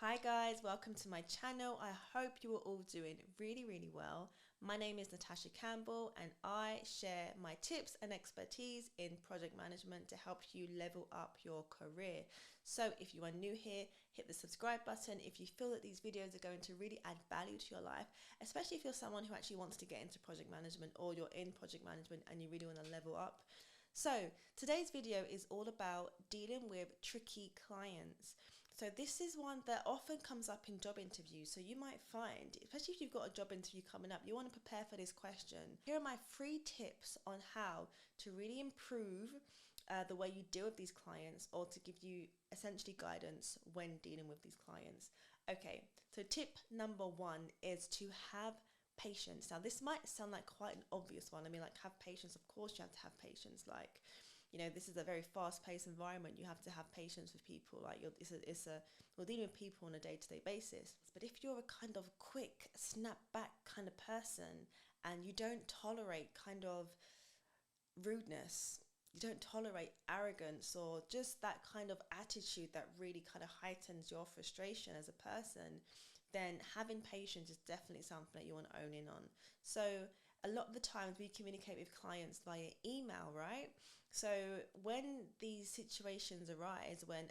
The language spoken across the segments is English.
Hi guys, welcome to my channel. I hope you are all doing really well. My name is Natasha Campbell and I share my tips and expertise in project management to help you level up your career. So if you are new here, hit the subscribe button if you feel that these videos are going to really add value to your life, especially if you're someone who actually wants to get into project management or you're in project management and you really want to level up. So today's video is all about dealing with tricky clients. So this is one that often comes up in job interviews. So you might find, especially if you've got a job interview coming up, you want to prepare for this question. Here are my 3 tips on how to really improve the way you deal with these clients, or to give you essentially guidance when dealing with these clients. Okay, so tip number 1 is to have patience. Now this might sound like quite an obvious one. I mean, like, have patience, of course you have to have patience. Like, you know, this is a very fast-paced environment. You have to have patience with people. Like, you're dealing with people on a day-to-day basis. But if you're a kind of quick snap back kind of person and you don't tolerate kind of rudeness, you don't tolerate arrogance, or just that kind of attitude that really kind of heightens your frustration as a person, then having patience is definitely something that you want to own in on. So a lot of the times we communicate with clients via email, right? So when these situations arise, when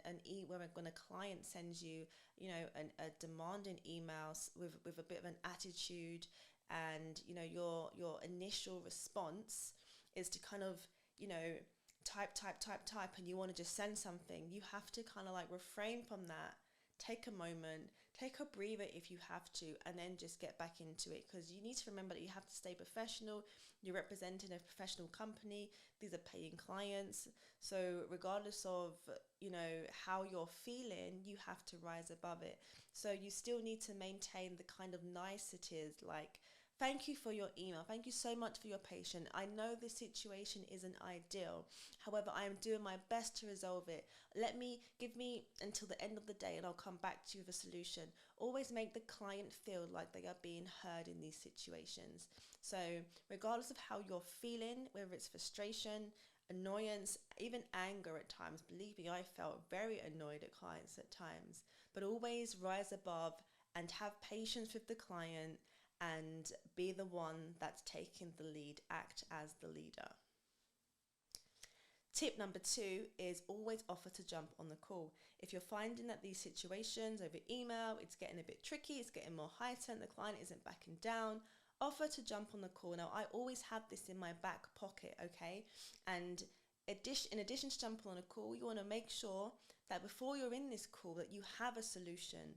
a client sends you, a demanding email with a bit of an attitude, and your initial response is to kind of type, and you want to just send something, you have to kind of like refrain from that. Take a moment, take a breather if you have to, and then just get back into it, because you need to remember that you have to stay professional. You're representing a professional company. These are paying clients. So regardless of, how you're feeling, you have to rise above it. So you still need to maintain the kind of niceties, like, thank you for your email. Thank you so much for your patience. I know this situation isn't ideal. However, I am doing my best to resolve it. Give me until the end of the day and I'll come back to you with a solution. Always make the client feel like they are being heard in these situations. So regardless of how you're feeling, whether it's frustration, annoyance, even anger at times, believe me, I felt very annoyed at clients at times, but always rise above and have patience with the client and be the one that's taking the lead, act as the leader. Tip number 2 is always offer to jump on the call. If you're finding that these situations over email, it's getting a bit tricky, it's getting more heightened, the client isn't backing down, offer to jump on the call. Now, I always have this in my back pocket, okay? And in addition to jumping on a call, you want to make sure that before you're in this call that you have a solution.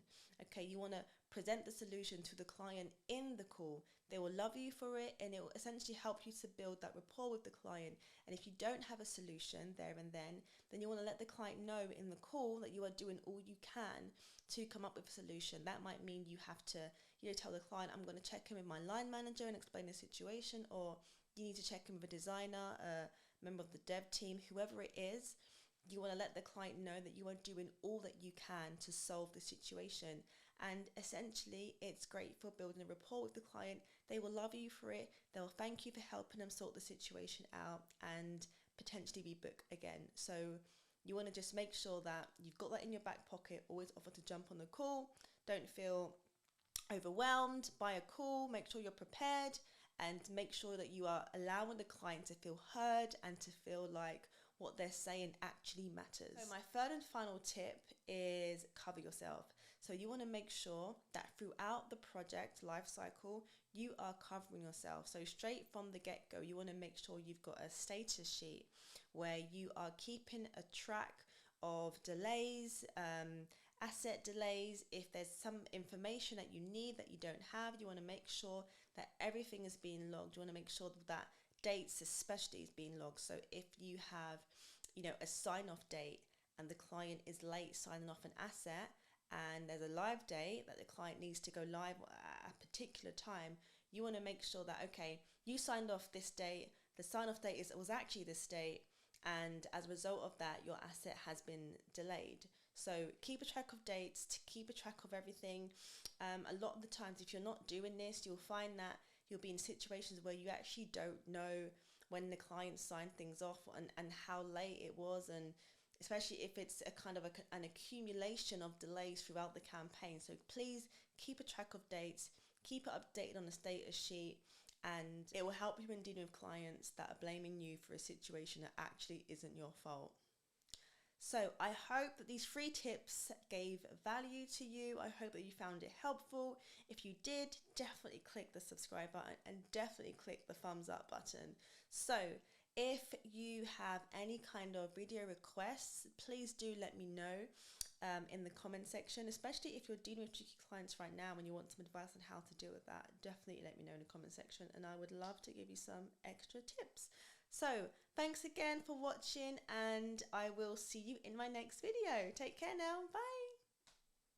Okay, you want to present the solution to the client in the call. They will love you for it, and it will essentially help you to build that rapport with the client. And if you don't have a solution there and then you want to let the client know in the call that you are doing all you can to come up with a solution. That might mean you have to, tell the client, I'm going to check in with my line manager and explain the situation, or you need to check in with a designer, a member of the dev team, whoever it is. You want to let the client know that you are doing all that you can to solve the situation. And essentially, it's great for building a rapport with the client. They will love you for it. They'll thank you for helping them sort the situation out and potentially rebook again. So you want to just make sure that you've got that in your back pocket. Always offer to jump on the call. Don't feel overwhelmed by a call. Make sure you're prepared, and make sure that you are allowing the client to feel heard and to feel like what they're saying actually matters. So my 3rd and final tip is cover yourself. So you want to make sure that throughout the project life cycle, you are covering yourself. So straight from the get-go, you want to make sure you've got a status sheet where you are keeping a track of delays, asset delays. If there's some information that you need that you don't have, you want to make sure that everything is being logged. You want to make sure that dates especially is being logged. So if you have, a sign-off date and the client is late signing off an asset, and there's a live date that the client needs to go live at a particular time, you want to make sure that, okay, you signed off this date, the sign-off date was actually this date, and as a result of that, your asset has been delayed. So keep a track of dates, to keep a track of everything. A lot of the times, if you're not doing this, you'll find that you'll be in situations where you actually don't know when the client signed things off and how late it was, and especially if it's a kind of an accumulation of delays throughout the campaign. So please keep a track of dates, keep it updated on the status sheet, and it will help you when dealing with clients that are blaming you for a situation that actually isn't your fault. So I hope that these 3 tips gave value to you. I hope that you found it helpful. If you did, definitely click the subscribe button and definitely click the thumbs up button. So if you have any kind of video requests, please do let me know in the comment section, especially if you're dealing with tricky clients right now and you want some advice on how to deal with that. Definitely let me know in the comment section, and I would love to give you some extra tips. So thanks again for watching, and I will see you in my next video. Take care now. Bye.